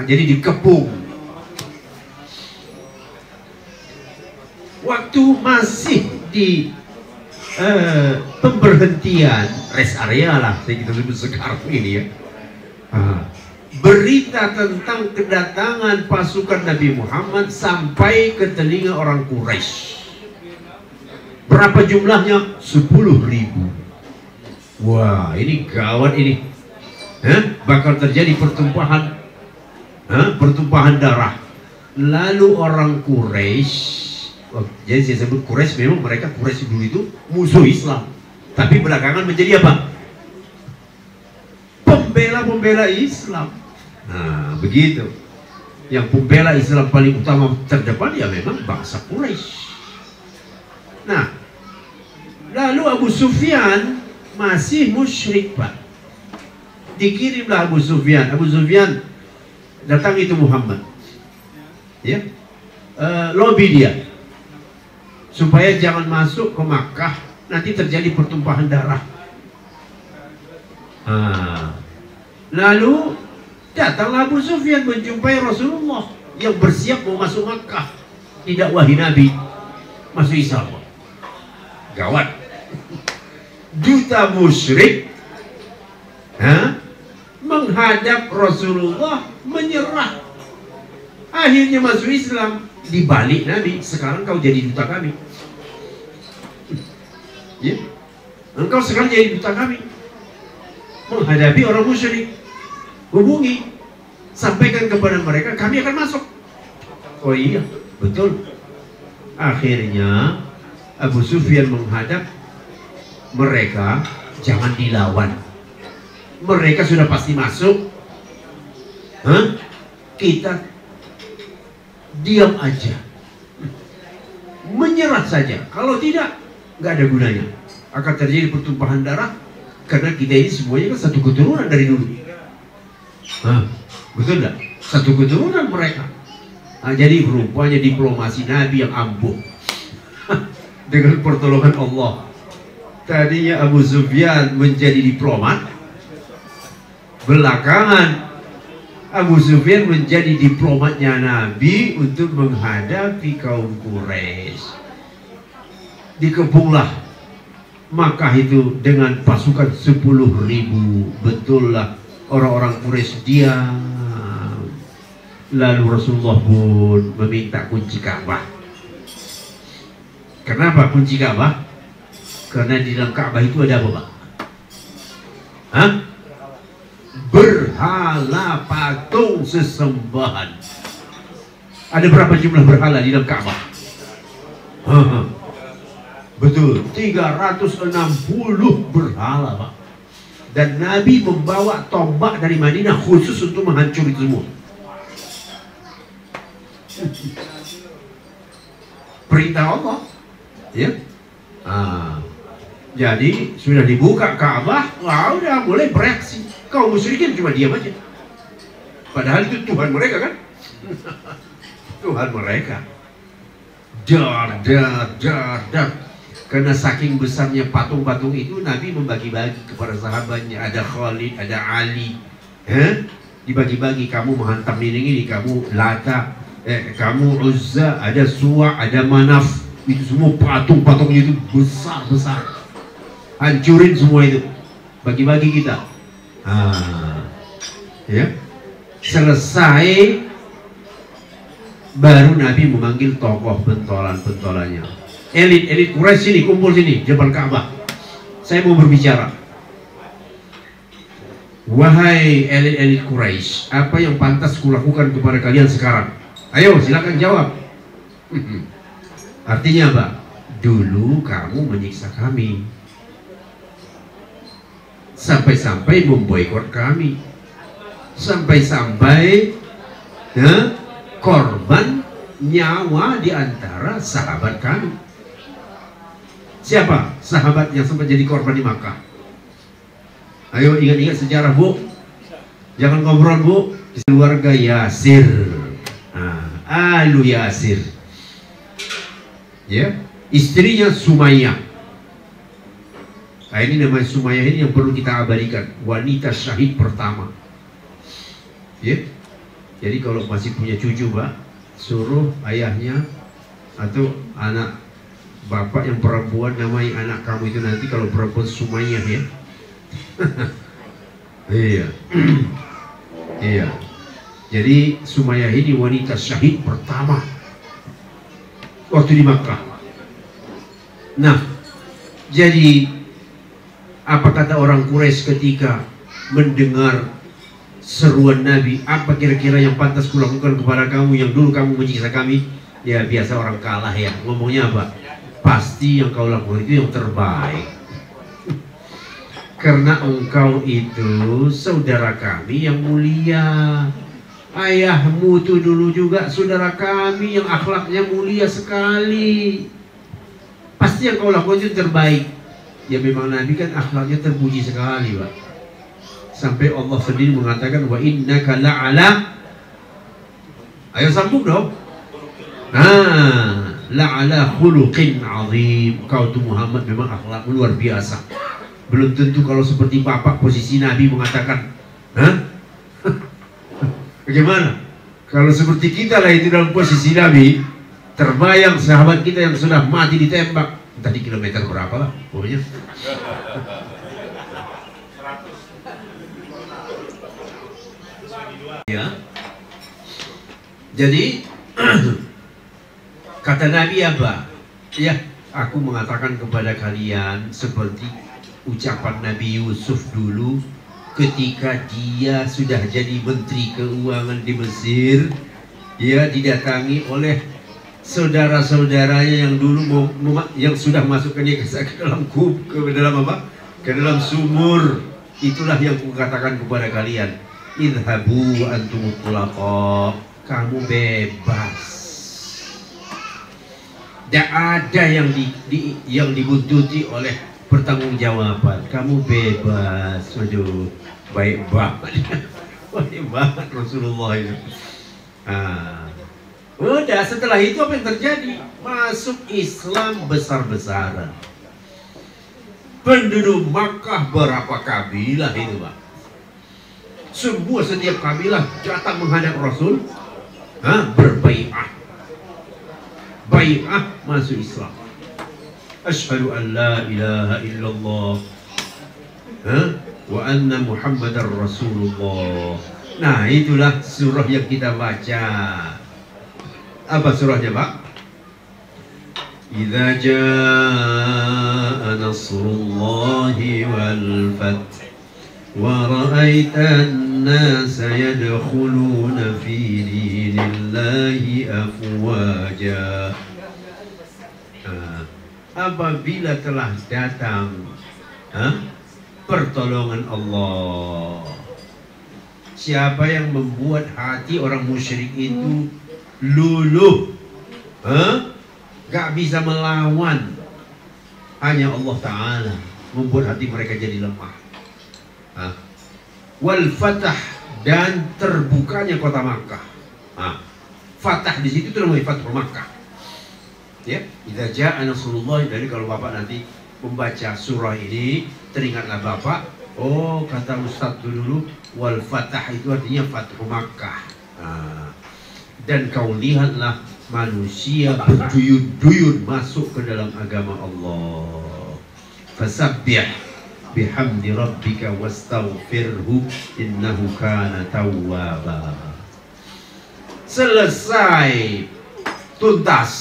Jadi dikepung. Waktu masih di pemberhentian rest area lah, kita sebut sekarang ini, ya. Berita tentang kedatangan pasukan Nabi Muhammad sampai ke telinga orang Quraisy. Berapa jumlahnya? 10.000. Wah, ini gawat ini. Bakal terjadi pertumpahan darah. Lalu orang Quraisy, jadi saya sebut Quraisy, memang mereka Quraisy dulu itu musuh Islam, tapi belakangan menjadi apa? Pembela Islam. Nah, begitu. Yang pembela Islam paling utama terdepan ya memang bangsa Quraisy. Nah, Lalu Abu Sufyan masih musyrik, Pak. Dikirimlah Abu Sufyan. Abu Sufyan datang itu Muhammad, ya, lobby dia supaya jangan masuk ke Makkah, nanti terjadi pertumpahan darah. Lalu datanglah Abu Sufyan menjumpai Rasulullah yang bersiap mau masuk Makkah, didakwahi Nabi masuk Islam. Gawat. Duta musyrik menghadap Rasulullah, menyerah. Akhirnya masuk Islam. Dibalik Nabi, sekarang kau jadi duta kami, ya, engkau sekarang jadi duta kami menghadapi orang musyrik. Hubungi, sampaikan kepada mereka kami akan masuk. Oh iya, betul. Akhirnya Abu Sufyan menghadap mereka, jangan dilawan, mereka sudah pasti masuk. Kita diam aja, menyerah saja. Kalau tidak, nggak ada gunanya. Akan terjadi pertumpahan darah, karena kita ini semuanya kan satu keturunan dari dulu. Betul nggak? Satu keturunan mereka. Jadi rupanya diplomasi Nabi yang ampuh dengan pertolongan Allah. Tadinya Abu Sufyan menjadi diplomat, belakangan Abu Sufyan menjadi diplomatnya Nabi untuk menghadapi kaum Quraisy. Dikepunglah Makkah itu dengan pasukan 10.000. Betul lah, orang-orang Quraisy diam. Lalu Rasulullah pun meminta kunci Ka'bah. Kenapa kunci Ka'bah? Karena di dalam Ka'bah itu ada apa, Pak? Berhala, patung sesembahan. Ada berapa jumlah berhala di dalam Ka'bah? Betul, 360 berhala, Pak. Dan Nabi membawa tombak dari Madinah khusus untuk menghancuri semua. Perintah Allah, ya. Jadi sudah dibuka Ka'bah, udah mulai bereaksi. Kaum musyrikin cuma diam aja. Padahal itu Tuhan mereka kan? Tuhan mereka. Dar. Karena saking besarnya patung-patung itu, Nabi membagi-bagi kepada sahabatnya. Ada Khalid, ada Ali. Dibagi-bagi, kamu menghantam ini, kamu Lata, kamu Uzza, ada Suwa, ada Manaf. Itu semua patung-patungnya itu besar-besar. Hancurin semua itu. Bagi-bagi kita. Ya. Selesai, baru Nabi memanggil tokoh pentolan-pentolannya. Elit Quraisy sini, kumpul sini, depan Ka'bah. Saya mau berbicara. Wahai elit Quraisy, apa yang pantas kulakukan kepada kalian sekarang? Ayo, silakan jawab. Artinya apa? Dulu kamu menyiksa kami, sampai-sampai memboikot kami, sampai-sampai korban nyawa di antara sahabat kami. Siapa sahabat yang sempat jadi korban di Makkah? Ayo ingat-ingat sejarah, Bu. Jangan ngobrol, Bu. Keluarga Yasir, Alu Yasir, ya, istrinya Sumayyah. Ini namanya Sumayyah ini yang perlu kita abadikan, wanita syahid pertama. Ya, jadi kalau masih punya cucu, Pak, suruh ayahnya atau anak bapak yang perempuan namai anak kamu itu nanti kalau perempuan Sumayyah, ya. Iya. Jadi Sumayyah ini wanita syahid pertama waktu di Makkah. Nah, jadi apa kata orang Quraisy ketika mendengar seruan Nabi? Apa kira-kira yang pantas kulakukan kepada kamu yang dulu kamu menyiksa kami? Ya biasa orang kalah ya, ngomongnya apa? Pasti yang kau lakukan itu yang terbaik. Karena engkau itu saudara kami yang mulia. Ayahmu itu dulu juga saudara kami yang akhlaknya mulia sekali. Pasti yang kau lakukan itu terbaik. Ya memang Nabi kan akhlaknya terpuji sekali, Pak. Sampai Allah sendiri mengatakan wa innaka la'ala, ayo sambung dong. Nah, la'ala khuluqin azim. Kau tuh Muhammad memang akhlak luar biasa. Belum tentu kalau seperti bapak posisi Nabi mengatakan, hah? Bagaimana? Kalau seperti kita lah itu dalam posisi Nabi, terbayang sahabat kita yang sudah mati ditembak. Tadi kilometer berapa lah pokoknya. Ya. Jadi kata Nabi apa? Ya, aku mengatakan kepada kalian seperti ucapan Nabi Yusuf dulu ketika dia sudah jadi menteri keuangan di Mesir. Dia didatangi oleh saudara-saudaranya yang dulu yang sudah masukkan dia ke dalam apa? Ke dalam sumur. Itulah yang kukatakan kepada kalian, idhabu antum tulaqa, kamu bebas. Tidak ada yang dibuntuti oleh pertanggungjawaban. Kamu bebas. Waduh, baik banget. Baik banget Rasulullah itu. Udah, setelah itu apa yang terjadi? Masuk Islam besar-besaran. Penduduk Makkah berapa kabilah itu, Pak? Semua setiap kabilah datang menghadap Rasul, berbai'ah. Bai'ah masuk Islam. Asyhadu an la ilaha illallah wa anna Muhammadar Rasulullah. Nah, itulah surah yang kita baca. Apa surahnya, Pak? Idza jaa nasrullahi wal fath wa ra'aitan nasa yadkhuluna fi dinillahi afwaja. Apabila telah datang pertolongan Allah, siapa yang membuat hati orang musyrik itu luluh, gak bisa melawan, hanya Allah Ta'ala membuat hati mereka jadi lemah. Wal fatah, dan terbukanya kota Makkah. Fatah di situ itu namanya Fathul Makkah. Ya, idza jaa nasrullah. Jadi kalau Bapak nanti membaca surah ini, teringatlah Bapak, oh kata Ustadz dulu, wal fatah itu artinya Fathul Makkah. Dan kau lihatlah manusia berduyun-duyun masuk ke dalam agama Allah. Fasabbih bihamdi rabbika wastaghfirhu innahu kana tawwaba. Selesai, tuntas,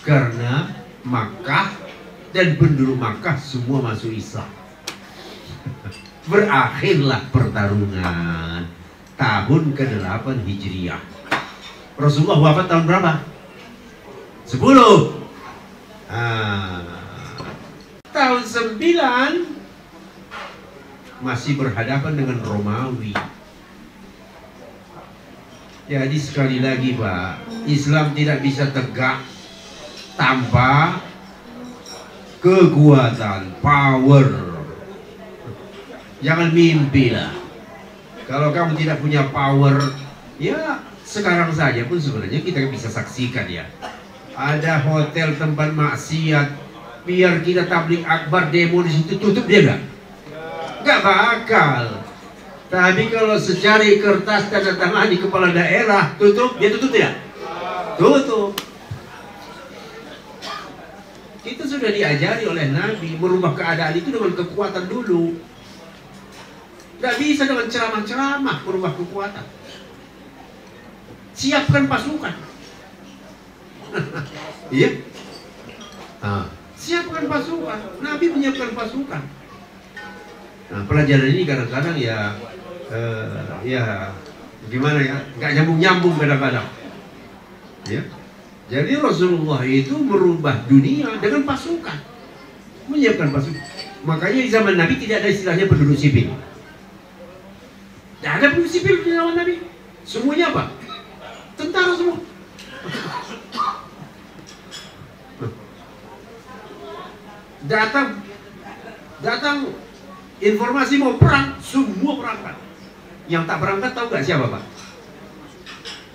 karena Makkah dan penduduk Makkah semua masuk Islam. Berakhirlah pertarungan tahun ke-8 Hijriah. Rasulullah wafat tahun berapa? 10. Tahun 9 masih berhadapan dengan Romawi. Jadi sekali lagi, Pak, Islam tidak bisa tegak tanpa kekuatan, power. Jangan mimpi lah. Kalau kamu tidak punya power, ya sekarang saja pun sebenarnya kita bisa saksikan ya. Ada hotel tempat maksiat, biar kita tabligh akbar demo di situ tutup dia nggak? Nggak bakal. Tapi kalau secari kertas tanda tangan di kepala daerah tutup, dia tutup tidak? Tutup. Kita sudah diajari oleh Nabi merubah keadaan itu dengan kekuatan dulu. Nggak bisa dengan ceramah-ceramah merubah kekuatan. Siapkan pasukan. Iya. Siapkan pasukan. Nabi menyiapkan pasukan. Nah, pelajaran ini kadang-kadang ya gimana ya, nggak nyambung-nyambung kadang-kadang. Ya. Jadi Rasulullah itu merubah dunia dengan pasukan, menyiapkan pasukan. Makanya di zaman Nabi tidak ada istilahnya penduduk sipil. Tidak ada penduduk sipil di zaman Nabi. Semuanya apa? Tentara semua. Datang Datang informasi mau perang, semua berangkat. Yang tak berangkat tahu nggak siapa, Pak?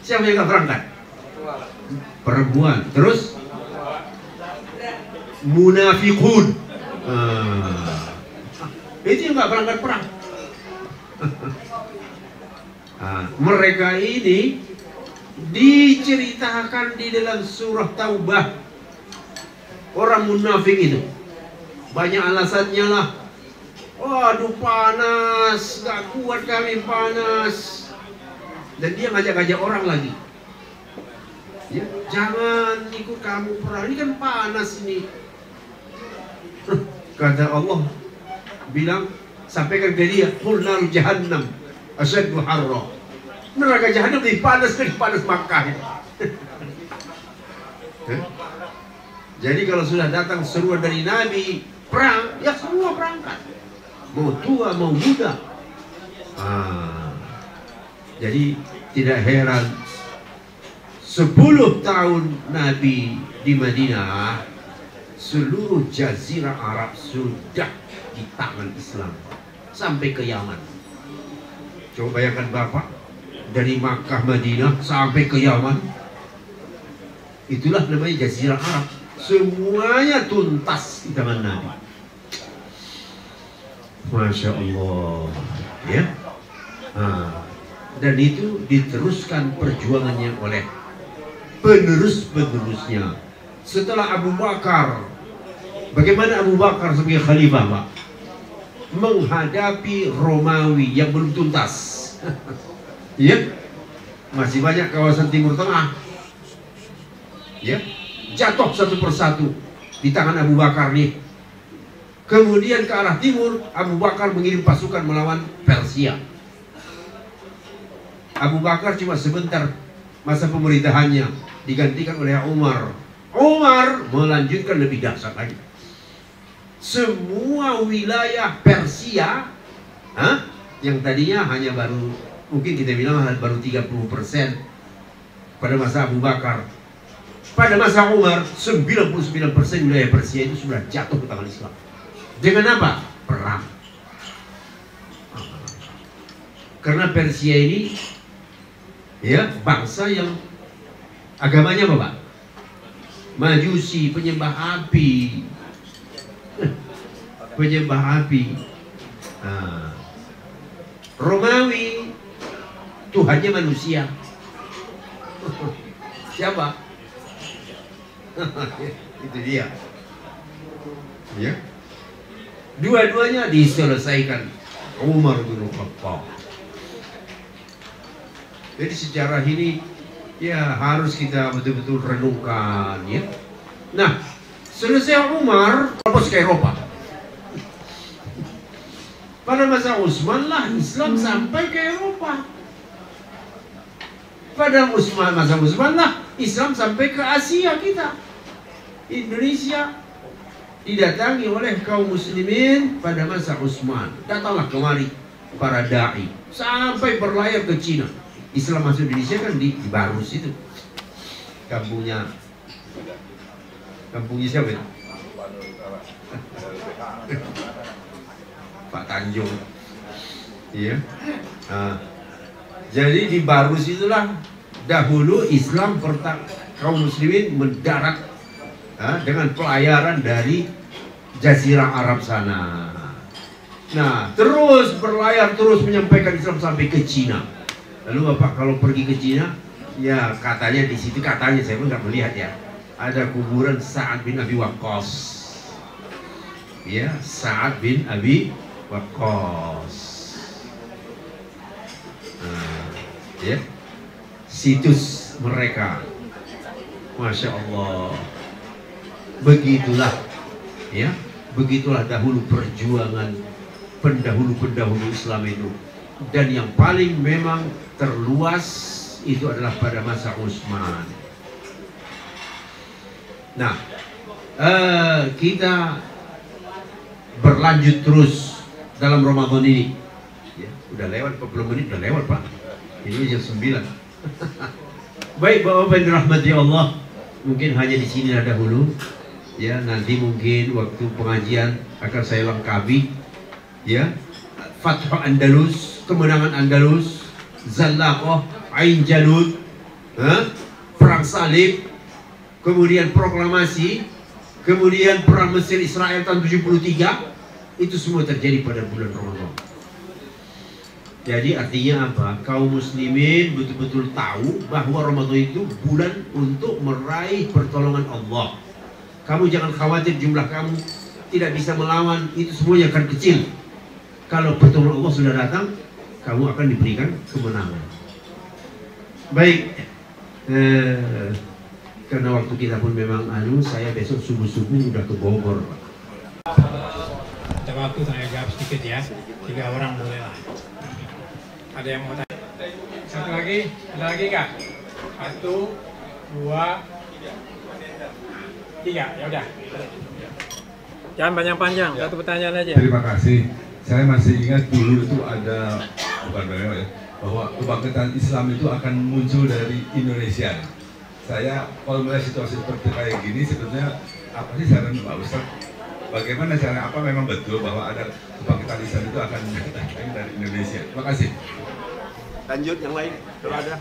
Siapa yang nggak berangkat? Perempuan. Terus munafikun. Itu yang nggak berangkat perang. Mereka ini diceritakan di dalam surah Taubah. Orang munafik itu banyak alasannya lah. Waduh, panas, gak kuat kami, panas. Dan dia ngajak-ngajak orang lagi, ya, jangan ikut kamu perang, ini kan panas ini. Kata Allah bilang, sampaikan ke dia, qul naru jahannam asyaddu harra. Neraka jahannam lebih panas dari panas Makkah. Jadi kalau sudah datang seruan dari Nabi perang, ya semua berangkat, mau tua mau muda. Jadi tidak heran 10 tahun Nabi di Madinah, seluruh jazirah Arab sudah di tangan Islam sampai ke Yaman. Coba bayangkan Bapak, dari Makkah Madinah sampai ke Yaman, itulah namanya jazirah Arab. Semuanya tuntas di tangan Nabi. Masya Allah, ya. Dan itu diteruskan perjuangannya oleh penerus-penerusnya. Setelah Abu Bakar, bagaimana Abu Bakar sebagai khalifah, Pak, menghadapi Romawi yang belum tuntas? Ya, masih banyak kawasan Timur Tengah, ya, jatuh satu persatu di tangan Abu Bakar nih. Kemudian ke arah timur, Abu Bakar mengirim pasukan melawan Persia. Abu Bakar cuma sebentar masa pemerintahannya, digantikan oleh Umar. Umar melanjutkan lebih dahsyat lagi. Semua wilayah Persia, yang tadinya hanya baru, mungkin kita bilang baru 30% pada masa Abu Bakar, pada masa Umar 99% wilayah Persia itu sudah jatuh ke tangan Islam. Dengan apa? Perang. Karena Persia ini, ya, bangsa yang agamanya apa, Pak? Majusi, penyembah api. Penyembah api. Romawi, Tuhannya manusia. Siapa? Itu dia. Ya. Dua-duanya diselesaikan Umar bin Khattab. Jadi sejarah ini ya harus kita betul-betul renungkan, ya. Nah, selesai Umar, terus ke Eropa. Pada masa Utsman lah Islam sampai ke Eropa. Pada masa Utsman lah Islam sampai ke Asia kita. Indonesia didatangi oleh kaum muslimin pada masa Utsman. Datanglah kemari para dai sampai berlayar ke Cina. Islam masuk Indonesia kan di Barus itu. Kampungnya siapa itu? Pak Tanjung. Iya. Jadi di Barus itulah dahulu Islam kaum muslimin mendarat dengan pelayaran dari Jazirah Arab sana. Nah, terus berlayar, terus menyampaikan Islam sampai ke Cina. Lalu Bapak kalau pergi ke Cina, ya katanya di situ, katanya saya pun nggak melihat ya, ada kuburan Sa'ad bin Abi Waqqas. Ya, Sa'ad bin Abi Waqqas. Ya, situs mereka, Masya Allah. Begitulah, ya, begitulah dahulu perjuangan pendahulu-pendahulu Islam itu. Dan yang paling memang terluas itu adalah pada masa Utsman. Nah, kita berlanjut terus dalam Ramadan ini. Ya, udah lewat 40 menit, udah lewat, Pak. Ini jam 9. Baik, Bapak-Bapak yang dirahmati Allah, mungkin hanya di sini dahulu. Ya, nanti mungkin waktu pengajian akan saya lengkapi. Ya, Fathu Andalus, kemenangan Andalus, Zallaqah, Ain Jalut, perang salib, kemudian proklamasi, kemudian perang Mesir Israel tahun 73, itu semua terjadi pada bulan Ramadan. Jadi artinya apa? Kaum muslimin betul-betul tahu bahwa Ramadan itu bulan untuk meraih pertolongan Allah. Kamu jangan khawatir jumlah kamu tidak bisa melawan, itu semuanya akan kecil. Kalau pertolongan Allah sudah datang, kamu akan diberikan kemenangan. Baik, karena waktu kita pun memang saya besok subuh-subuh udah ke Bogor. Ada waktu saya jawab sedikit ya, 3 orang boleh lah. Ada yang mau tanya? Satu lagi, ada lagi kak? 1, 2, 3, ya udah. Jangan panjang-panjang, satu pertanyaan aja. Terima kasih. Saya masih ingat dulu itu ada, bukan memang ya, bahwa kebangkitan Islam itu akan muncul dari Indonesia. Saya kalau melihat situasi seperti kayak gini, sebetulnya apa sih saran Pak Ustadz? Bagaimana cara, apa memang betul bahwa ada kebangkitan Islam itu akan datang dari Indonesia? Terima kasih. Lanjut yang lain, kalau ada.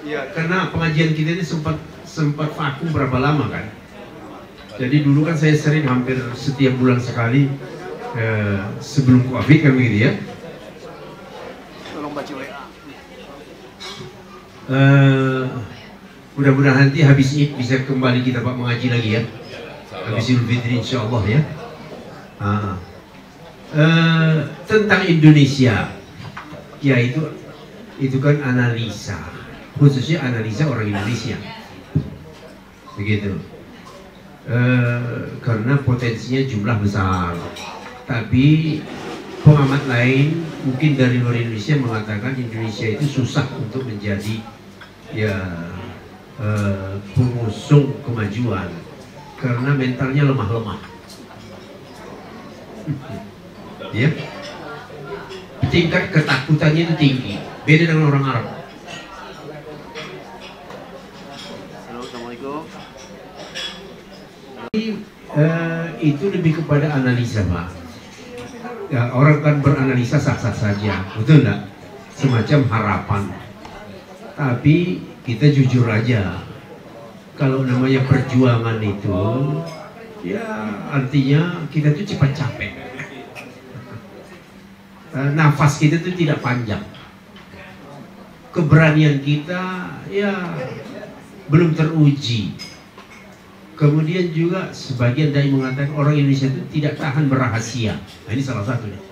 Ya, karena pengajian kita ini sempat vakum berapa lama kan? Jadi dulu kan saya sering hampir setiap bulan sekali sebelum Covid kan begitu ya. Tolong baca WA. Mudah-mudahan nanti habis Id bisa kembali kita Pak mengaji lagi ya. Habis Idul Fitri insya Allah ya. Tentang Indonesia, ya itu kan analisa, khususnya analisa orang Indonesia, begitu. Karena potensinya jumlah besar, tapi pengamat lain mungkin dari luar Indonesia mengatakan Indonesia itu susah untuk menjadi pengusung kemajuan karena mentalnya lemah-lemah. Ya, tingkat ketakutannya itu tinggi, beda dengan orang Arab. Halo, assalamualaikum. Itu lebih kepada analisa Pak. Ya, orang kan beranalisa sah-sah saja, betul enggak? Semacam harapan. Tapi kita jujur aja, kalau namanya perjuangan itu, ya artinya kita tuh cepat capek. Nafas kita tuh tidak panjang. Keberanian kita ya belum teruji. Kemudian juga sebagian dari mengatakan orang Indonesia itu tidak tahan berahasia. Nah, ini salah satu nih.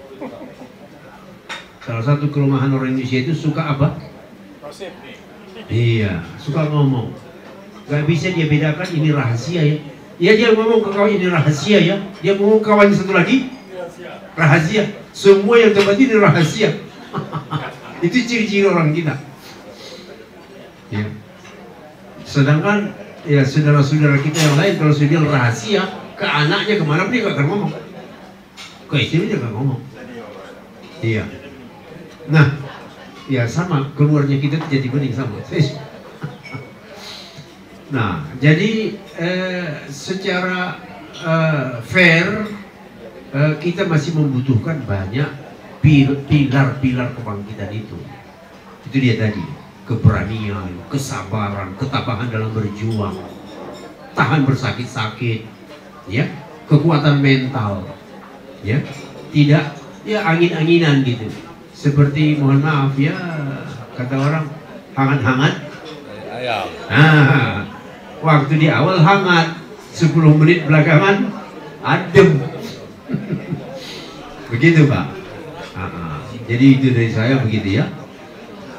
Salah satu kelemahan orang Indonesia itu suka apa? Iya, suka ngomong. Gak bisa dia bedakan ini rahasia ya. Ya dia ngomong ke kawan ini rahasia ya. Dia ngomong ke kawannya satu lagi rahasia. Semua yang tempat ini rahasia. Itu ciri-ciri orang kita. Ya. Sedangkan ya saudara-saudara kita yang lain kalau sudah bilang rahasia ke anaknya kemana pun dia gak akan ngomong. Ke istri dia gak ngomong. Iya. Nah, ya sama keluarnya kita jadi bening sama. Nah, jadi secara fair kita masih membutuhkan banyak pilar-pilar kebangkitan itu. Itu dia tadi, keberanian, kesabaran, ketabahan dalam berjuang, tahan bersakit-sakit, ya, kekuatan mental, ya, tidak ya angin-anginan gitu. Seperti mohon maaf ya, kata orang hangat-hangat. Nah, waktu di awal hangat, 10 menit belakangan adem. Begitu Pak. Jadi itu dari saya begitu ya.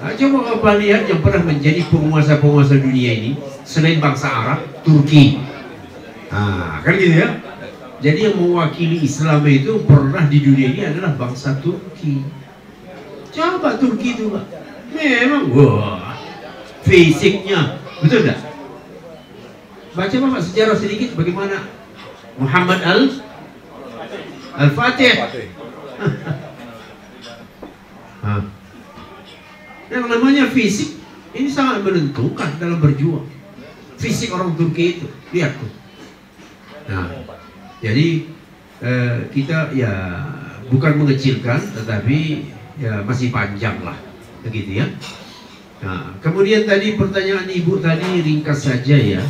Coba Bapak lihat yang pernah menjadi penguasa-penguasa dunia ini selain bangsa Arab, Turki. Kan gitu ya. Jadi yang mewakili Islam itu pernah di dunia ini adalah bangsa Turki. Coba Turki itu Pak, memang wah fisiknya betul dah. Baca Bapak sejarah sedikit bagaimana Muhammad Al-Fatih. Yang namanya fisik ini sangat menentukan dalam berjuang. fisik orang Turki itu, lihat tuh. Nah, jadi kita ya bukan mengecilkan, tetapi ya masih panjang lah, begitu ya. Nah, kemudian tadi pertanyaan ibu tadi ringkas saja ya.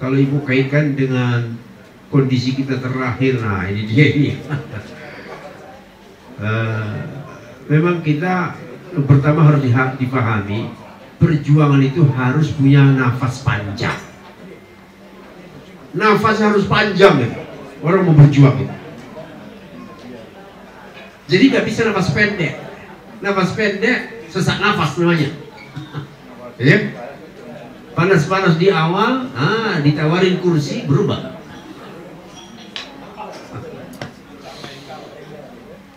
Kalau ibu kaitkan dengan kondisi kita terakhir, nah ini dia ini. Memang kita pertama harus dipahami, perjuangan itu harus punya nafas panjang. Nafas harus panjang ya, orang mau berjuang itu. Jadi nggak bisa nafas pendek. Nafas pendek sesak nafas namanya. Ya? Panas-panas di awal, ditawarin kursi berubah.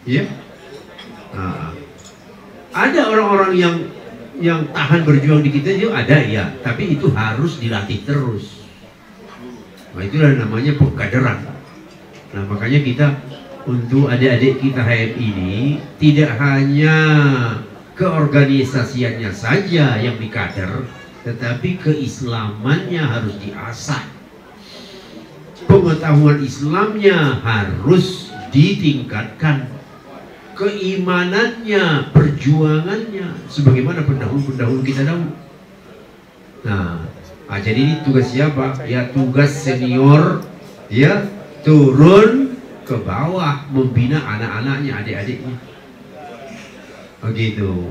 Ya, ada orang-orang yang tahan berjuang di kita juga ada ya, tapi itu harus dilatih terus. Nah, itulah namanya pengkaderan. Nah, makanya kita untuk adik-adik kita HM ini tidak hanya keorganisasiannya saja yang dikader, tetapi keislamannya harus diasah. Pengetahuan Islamnya harus ditingkatkan. Keimanannya, perjuangannya, sebagaimana pendahulu-pendahulu kita dahulu. Nah, jadi ini tugas siapa? Ya tugas senior, ya turun ke bawah membina anak-anaknya, adik-adiknya. Begitu.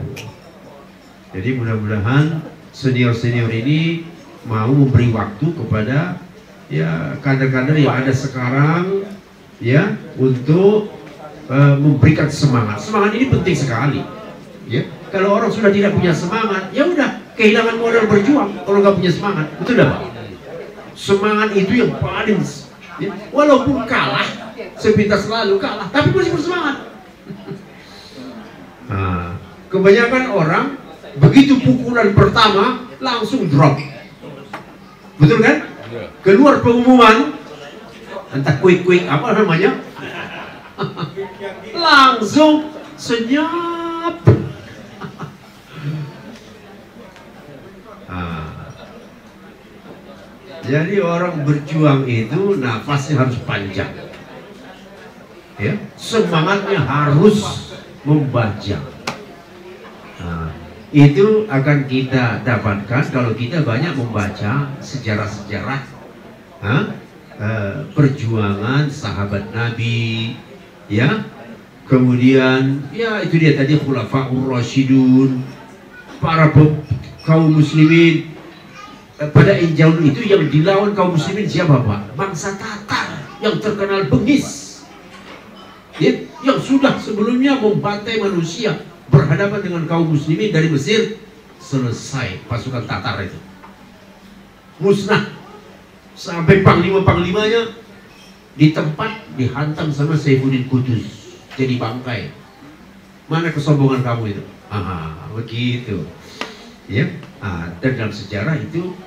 Jadi mudah-mudahan senior-senior ini mau memberi waktu kepada ya kader-kader yang ada sekarang ya untuk memberikan semangat. Semangat ini penting sekali. Ya, kalau orang sudah tidak punya semangat, ya udah kehilangan modal berjuang. Kalau nggak punya semangat, betul dah Pak? Semangat itu yang paling, ya, walaupun kalah, sepintas lalu kalah, tapi masih bersemangat. Nah, kebanyakan orang begitu pukulan pertama langsung drop, betul kan? Keluar pengumuman, entah quick apa namanya, langsung senyap. Jadi orang berjuang itu nafasnya harus panjang, ya, semangatnya harus membaca. Itu akan kita dapatkan kalau kita banyak membaca sejarah-sejarah perjuangan sahabat Nabi, ya. Kemudian ya itu dia tadi Khulafaur Rasyidun, para kaum muslimin. Pada jauh itu yang dilawan kaum muslimin siapa Pak? Bangsa Tatar yang terkenal bengis, ya, yang sudah sebelumnya membantai manusia, berhadapan dengan kaum muslimin dari Mesir. Selesai pasukan Tatar itu musnah, sampai panglima-panglimanya di tempat dihantam sama Saifuddin Qutuz jadi bangkai. Mana kesombongan kamu itu? Begitu ya. Dan dalam sejarah itu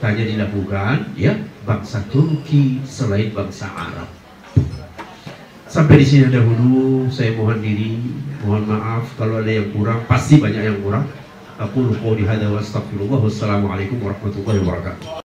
hanya dilakukan ya bangsa Turki selain bangsa Arab. Sampai di sini dahulu, saya mohon diri, mohon maaf kalau ada yang kurang, pasti banyak yang kurang. Aku qouli hadza wa astaghfirullah. Wassalamualaikum warahmatullahi wabarakatuh.